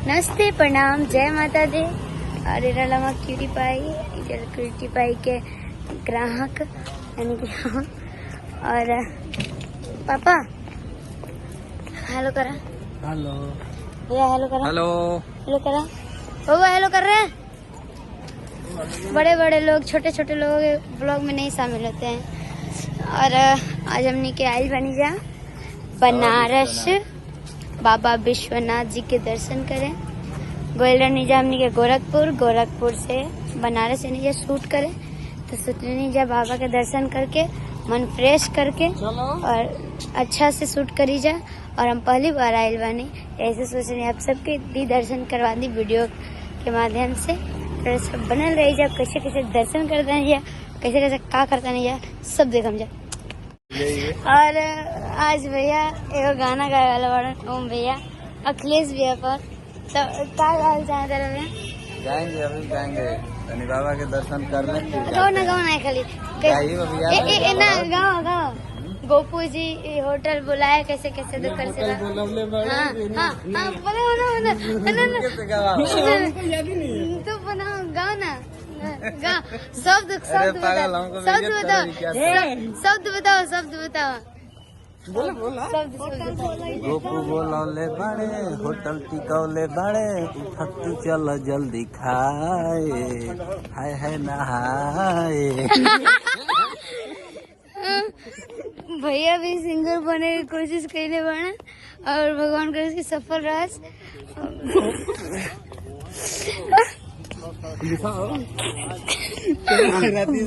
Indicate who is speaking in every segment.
Speaker 1: नमस्ते, प्रणाम, जय माता दी। और इरालामा क्यूटी पाई, इधर क्यूटी पाई के ग्राहक यानी कि हम। और पापा हेलो करा।
Speaker 2: हेलो
Speaker 1: भैया हेलो करा।
Speaker 2: हेलो
Speaker 1: हेलो करा। बाबा हेलो कर रहे हैं। बड़े बड़े लोग छोटे छोटे लोग ब्लॉग में नहीं शामिल होते हैं। और आज हमने के आई बनी जा बनारस बाबा विश्वनाथ जी के दर्शन करें। गोयला नीजा हमने के गोरखपुर से बनारस नीजा शूट करें। तो सोचने नीजा बाबा के दर्शन करके मन फ्रेश करके और अच्छा से शूट करी जा। और हम पहली बार आयल बानी, ऐसे सोचने आप सबके दी दर्शन करवा दी वीडियो के माध्यम से। तो सब बनल रही जा, कैसे कैसे दर्शन करता नहीं जा, कैसे कैसे का करता नहीं जा, सब देखम जा। और आज भैया एगो गाना गाए वाला बड़ा ओम भैया, अखिलेश भैया पर। तो क्या गाल चाहते रहे?
Speaker 2: जाएंगे, अभी जाएंगे शनि बाबा के दर्शन करने।
Speaker 1: गाओ ना खाली गाओ गोपू जी होटल बुलाए, कैसे कैसे तो कर से। तो बनाओ, गाओ ना, गाओ शब्द बताओ।
Speaker 2: गोपू बोलौले बड़े होटल टिकौले बड़े, उठक तू चल जल्दी खाए, हाय नहाए।
Speaker 1: भैया भी सिंगर बने की कोशिश कैले बना और भगवान करे इसकी सफल रहा।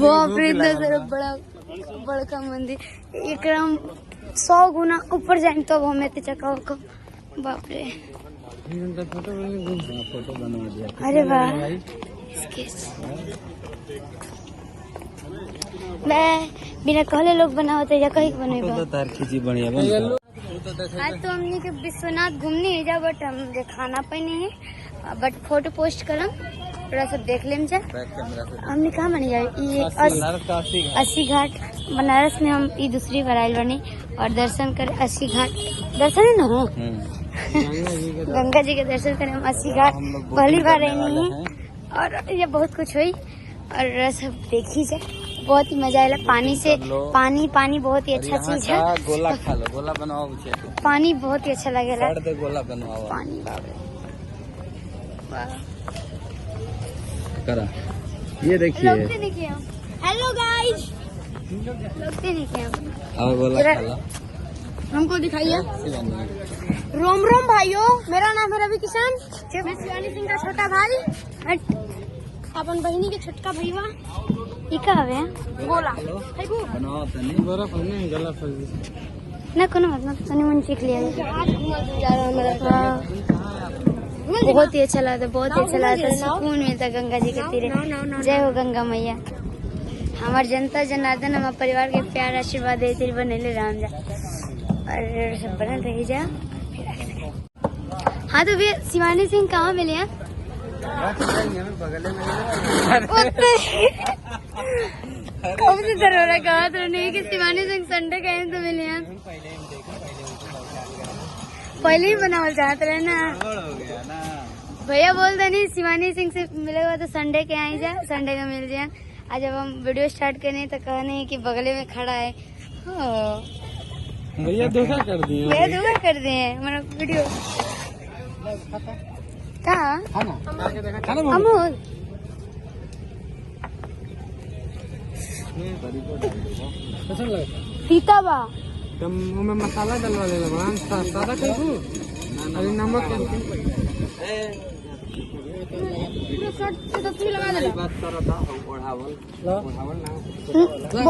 Speaker 1: बाप रे, इतना सारा बड़का मंदिर, एकदम 100 गुना ऊपर जाए तब हमें चका को। बाप रे,
Speaker 2: फोटो बनवा दिया।
Speaker 1: अरे वाह, मैं बिना कहले लोग बनावते या कहीं बनेगा
Speaker 2: तो तार खींची बढ़िया बन।
Speaker 1: आज तो हमने के विश्वनाथ घूमने जा, बट हम खाना पानी है, बट फोटो पोस्ट करम, थोड़ा सब देख लेम जा। हमने कहाँ बनी जाए, ये 80 घाट बनारस में हम ये दूसरी बार आयल बनी और दर्शन कर 80 घाट दर्शन है ना गंगा जी के दर्शन करें हम 80 घाट पहली बार रहनी है। और ये बहुत कुछ हुई और सब देखी जाए, बहुत ही मजा आया। पानी से पानी बहुत ही अच्छा चीज है।
Speaker 2: गोला खा लो, गोला बनवाओ।
Speaker 1: पानी बहुत ही अच्छा लगेगा।
Speaker 2: गोला बनवाओ
Speaker 1: पानी
Speaker 2: करा। ये देखिए,
Speaker 1: हेलो गाइस,
Speaker 2: और गोला खा लो।
Speaker 1: हमको दिखाइए। रोम रोम भाइयों, मेरा नाम है रवि किशन, मैं शिवानी सिंह का छोटा भाई, अपन बहिनी के छोटका भैया। ये का हवे गोला
Speaker 2: बनाओ तनी बर्फ नहीं गला फल
Speaker 1: ना कोनो मतलब तनी मन सीख लिया। बहुत ही अच्छा लगता, बहुत ही अच्छा लगता, सुकून मिलता गंगा जी के तीरे। जय हो गंगा मैया। हमारे जनता जनार्दन हमारे परिवार के प्यार आशीर्वाद देते बनेले राम जा और सब बनल रही जा। हाँ तो भैया शिवानी सिंह कहाँ मिले हैं? कहा तो नहीं कि शिवानी सिंह संडे कहीं तो मिले हैं। पहले ही बनावल चाहते रहे ना भैया, बोलते नहीं शिवानी सिंह से मिलेगा तो संडे के आई जा, संडे का मिल जाए। आज जब हम वीडियो स्टार्ट करने तो कहने कि बगले में खड़ा है।
Speaker 2: भैया धोखा कर दिए,
Speaker 1: हमारा वीडियो कहाँ अमोल सीता बा
Speaker 2: में मसाला डलवा देना सादा करू। अरे नमक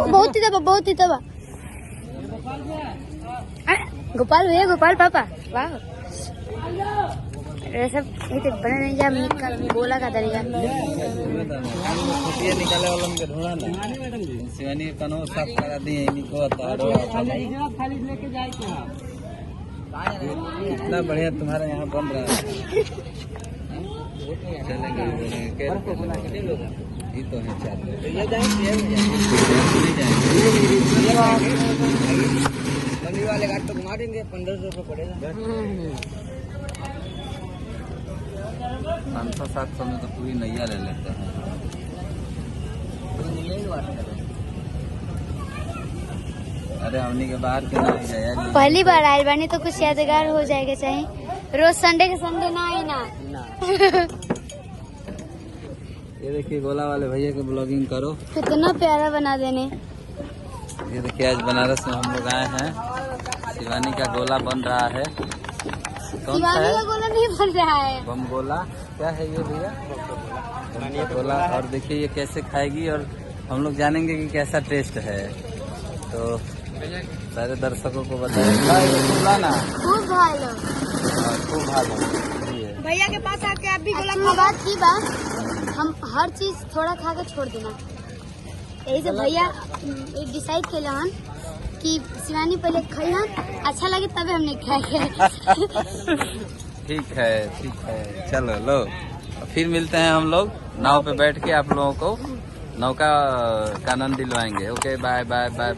Speaker 1: बहुत ही दबा गोपाल भैया, गोपाल पापा, वाह सब बने नहीं जा। गोला का तरीका
Speaker 2: निकाले वाला के ढूंढा ना शिवानी कनो साफ करा दिए इनको तारो लेके जाए। कितना बढ़िया तुम्हारा यहाँ बन रहा है। चलेंगे ये तो है चार वाले घाट तो घुमा देंगे, 1500 रुपये पड़ेगा। 500-700 में तो पूरी नैया ले लेते हैं। अरे हमनी के बाहर के ना है यार,
Speaker 1: पहली बार आयल बानी तो कुछ यादगार हो जाएगा चाहिए। रोज संडे के संडे ना आई ना।
Speaker 2: ये देखिए गोला वाले भैया के ब्लॉगिंग करो।
Speaker 1: कितना प्यारा बना देने।
Speaker 2: ये देखिए आज बनारस में हम लोग आए हैं, शिवानी का गोला बन रहा है। कौन सा
Speaker 1: शिवानी
Speaker 2: है?
Speaker 1: का गोला नहीं बन रहा है,
Speaker 2: बम गोला। क्या है ये भैया? बम का गोला। और देखिए ये कैसे खाएगी और हम लोग जानेंगे कि कैसा टेस्ट है। तो सारे दर्शकों को बताएगा ना,
Speaker 1: खूब भालो।
Speaker 2: खूब भालो।
Speaker 1: भैया के पास आके आप भी गोला खा। बात की बात, हम हर चीज थोड़ा खा के छोड़ देना। यही से भैया डिसाइड कैले हन कि शिवानी पहले खाई हन, अच्छा लगे तबे हमने खाएंगे।
Speaker 2: ठीक है चलो लो, फिर मिलते हैं हम लोग नाव पे बैठ के, आप लोगों को नौका का आनंद दिलवाएंगे। Okay bye bye bye.